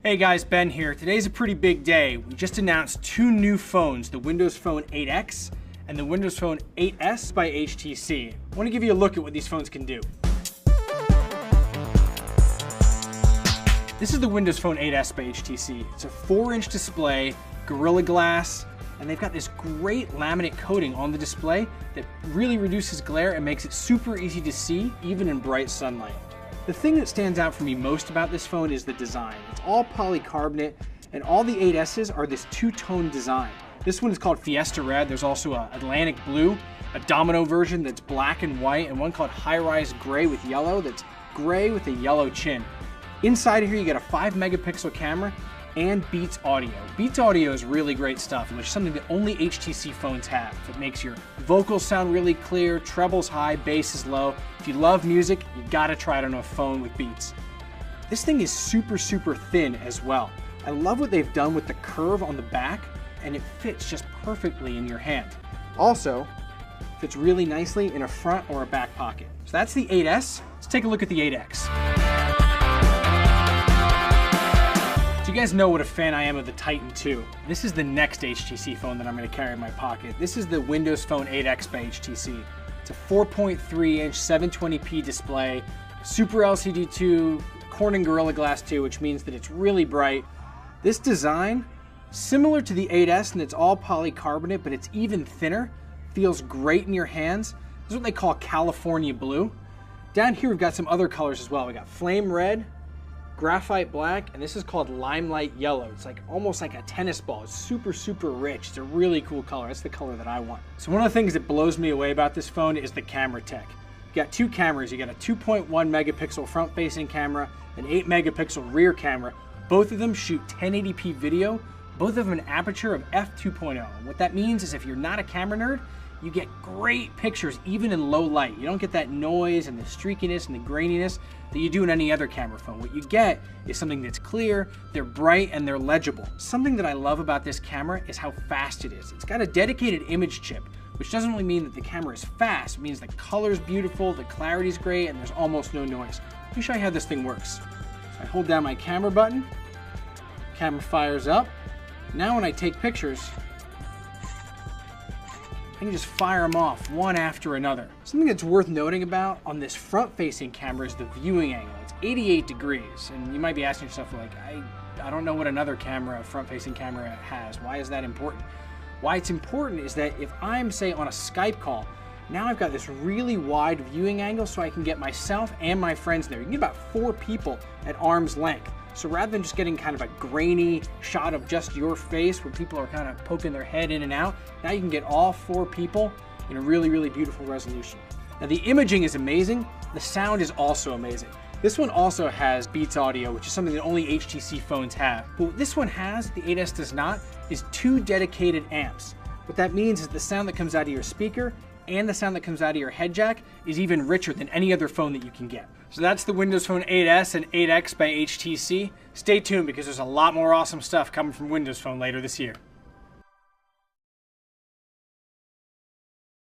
Hey guys, Ben here. Today's a pretty big day. We just announced two new phones, the Windows Phone 8X and the Windows Phone 8S by HTC. I want to give you a look at what these phones can do. This is the Windows Phone 8S by HTC. It's a 4-inch display, Gorilla Glass, and they've got this great laminate coating on the display that really reduces glare and makes it super easy to see, even in bright sunlight. The thing that stands out for me most about this phone is the design. It's all polycarbonate, and all the 8Ss are this two-tone design. This one is called Fiesta Red. There's also a Atlantic Blue, a Domino version that's black and white, and one called High Rise Gray with yellow that's gray with a yellow chin. Inside of here, you get a 5-megapixel camera and Beats Audio. Beats Audio is really great stuff, which is something that only HTC phones have. It makes your vocals sound really clear, trebles high, bass is low. If you love music, you gotta try it on a phone with Beats. This thing is super thin as well. I love what they've done with the curve on the back, and it fits just perfectly in your hand. Also, fits really nicely in a front or a back pocket. So that's the 8S. Let's take a look at the 8X. So you guys know what a fan I am of the Titan 2. This is the next HTC phone that I'm going to carry in my pocket. This is the Windows Phone 8X by HTC. It's a 4.3-inch 720p display, Super LCD 2, Corning Gorilla Glass 2, which means that it's really bright. This design, similar to the 8S, and it's all polycarbonate, but it's even thinner, feels great in your hands. This is what they call California Blue. Down here we've got some other colors as well. We got Flame Red, Graphite Black, and this is called Limelight Yellow. It's like almost like a tennis ball. It's super rich. It's a really cool color. That's the color that I want. So one of the things that blows me away about this phone is the camera tech. You got two cameras. You got a 2.1 megapixel front-facing camera, an 8 megapixel rear camera. Both of them shoot 1080p video. Both of them an aperture of f2.0. And what that means is if you're not a camera nerd, you get great pictures even in low light. You don't get that noise and the streakiness and the graininess that you do in any other camera phone. What you get is something that's clear, they're bright, and they're legible. Something that I love about this camera is how fast it is. It's got a dedicated image chip, which doesn't really mean that the camera is fast. It means the color's beautiful, the clarity's great, and there's almost no noise. Let me show you how this thing works. So I hold down my camera button, camera fires up. Now when I take pictures, I can just fire them off one after another. Something that's worth noting about on this front-facing camera is the viewing angle. It's 88 degrees, and you might be asking yourself, like, I don't know what another camera, front-facing camera has. Why is that important? Why it's important is that if I'm, say, on a Skype call, now I've got this really wide viewing angle so I can get myself and my friends there. You can get about 4 people at arm's length. So rather than just getting kind of a grainy shot of just your face where people are kind of poking their head in and out, now you can get all 4 people in a really beautiful resolution. Now the imaging is amazing, the sound is also amazing. This one also has Beats Audio, which is something that only HTC phones have. But what this one has, the 8S does not, is 2 dedicated amps. What that means is the sound that comes out of your speaker and the sound that comes out of your head jack is even richer than any other phone that you can get. So that's the Windows Phone 8S and 8X by HTC. Stay tuned because there's a lot more awesome stuff coming from Windows Phone later this year.